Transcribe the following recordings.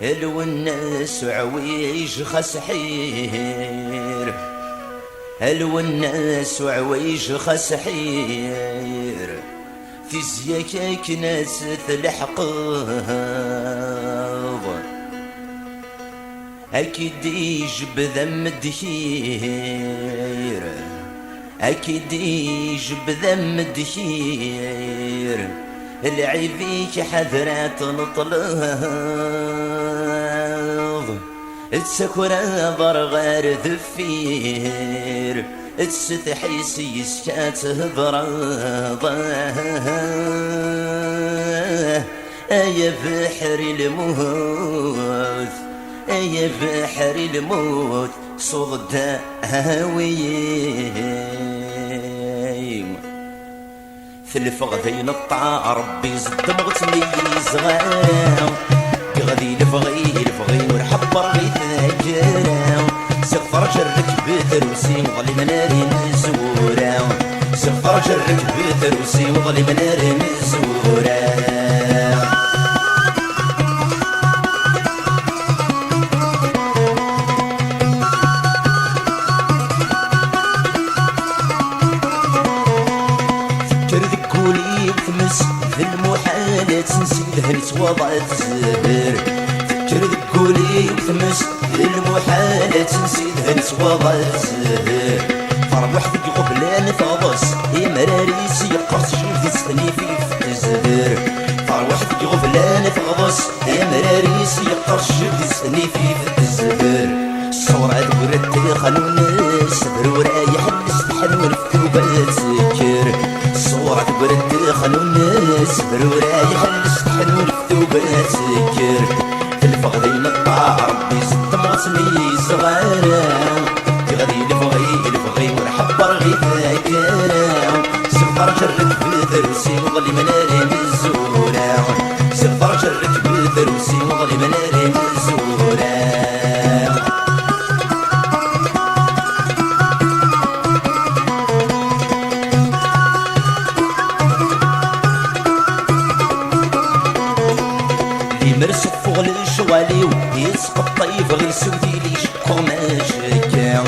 الوناس عويج خسحير، الوناس عويج خسحير، في زياك ناس الحقاض أكيد يجب ذم الدخير، أكيد يجب ذم الدخير، العيبيك حذرات نطلغ تسكر ضرغار ذفير، تستحيس يسكات هضراض يا بحر الموت، يا بحر الموت صد هاويين، في الفغذين الطاع ربي زد مغتني صغار، غادي الفغي ورحبر غيث ذاكرا، سفر جرك بثروسي وظلي مناري مزورا، سفر جرك بثروسي وظلي مناري مزورا. في المحالات نسيلها نتوضعت الزهر، فكر ذكولي وثمس في المحالات نسيلها نتوضعت الزهر، فرب وحدك غبلان فغص يا مراريس يقرص شوفي تستني في الزهر، فرب وحدك غبلان فغص يا مراريس يقرص شوفي تستني في الزهر، الصورة ذكرت خلونا الصبر ورايح نستحن ونفتو بتذكر، الصورة ذكرت خلونا الصبر ورايح نستحن ونفتو بتذكر، في الفغذين الطاع ربي زد مغصني صغارا، غادي الفغي ورحبر غيث ذاكرا، سفر جرك بثروسي وظلي مناري مزورا، سفر جرك بثروسي وظلي مناري مزورا. مرسف فوق الشوالي يسقط طيف غير سودي لي شكو ماشكا،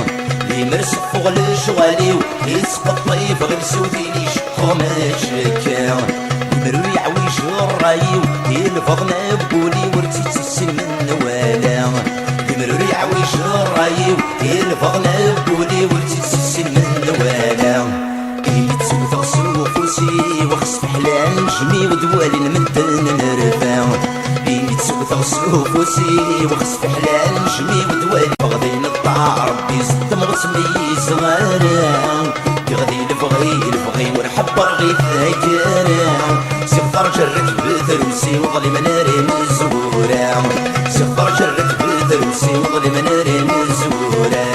لي مرسف فوق الشوالي يسقط طيف غير سودي لي شكو ماشكا، مرو يعويج الرايو يلفظنا بولي ورتي تسن من والا، مرو يعويج الرايو يلفظنا بولي ورتي تسن من والا، يتسوث صوفوسي وخص حلال نجمي ودوالي نمدن نرفع، يتسوث صوفوسي وخص حلال نجمي ودوالي، فغدين الطاع ربي زد مغسمي صغارا، غادي الفغي ورحبر غيث ذاكرا، سفر جرك بثروسي وظلي مناري مزورا، سفر جرك بثروسي وظلي مناري مزورا.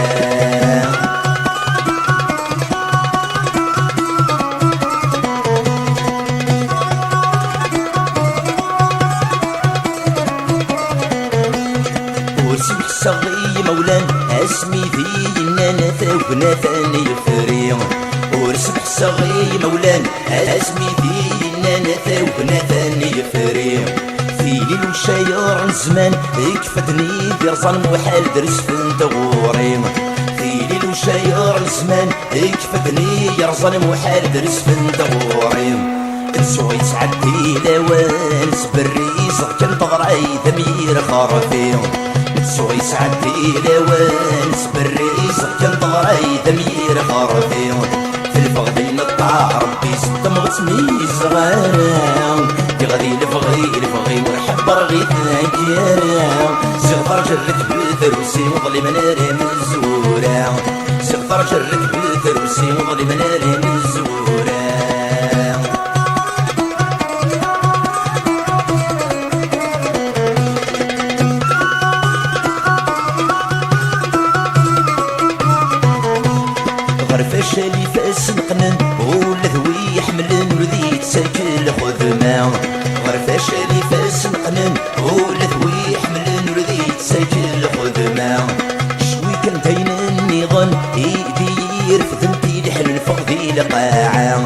صغي مولان اسمي ذينا نثونا ثاني فريم، ورسبح صغي مولان اسمي ذينا نثونا ثاني فريم، في ليل وشاير الزمان يكفدني برزان محال درس فنت غوريم، في ليل وشاير الزمان يكفدني يرزان محال درس فنت غوريم، تسوي تعدي لوان سبريزق كان تغري ذمير خرفيم، تسوي سعدي لوان سبريزق كان تغري ذمير خرفيم، في الفغدين الطاع ربي زد مغتمي صغارا، غادي الفغي ورحبر غيث ذاكرا، سغفر جرك بثروسي وظلي مناري مزورا، سغفر جرك بثروسي وظلي مناري مزورا. غرفاشالي فاس نقنن ولا ذوي يحملن وذي تساكل خذما، غرفاشالي فاس نقنن ولا ذوي يحملن وذي تساكل خذما، شوي كان داين النظام يدير في ذنبي لحن الفغذي لقاعة،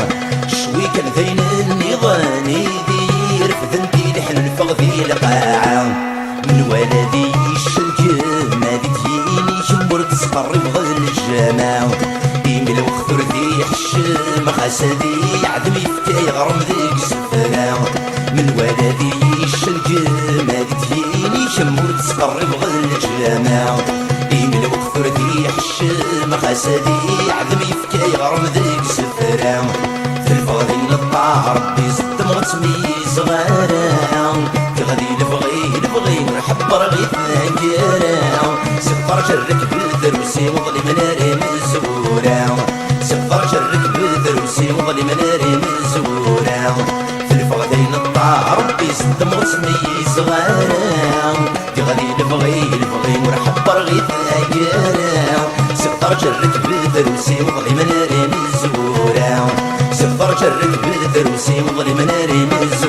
شوي كان داين النظام يدير في ذنبي لحن الفغذي لقاعة، من ولا غسدي عدم يفتي غرم ذيك سفرا من ولدي الشنجم هادي شمور تسقرب غل الجامع من وكثر دي حشم غسدي عدم يفتي غرم ذيك سفرا في الفغدي نطع ربي صدم وتميز غارا غادي نبغي نحب رغيت نانكرا سفر جرك بالدروسي وظلم ناري مزورا سفر جرك بالدروسي وظلم ناري مزورا في الفغدي نطع ربي صدم وتميز غارا غادي نبغي ونحب رغيت نانكرا سفر جرك بالدروسي وظلم ناري مزورا سفر جرك بالدروسي وظلم ناري مزورا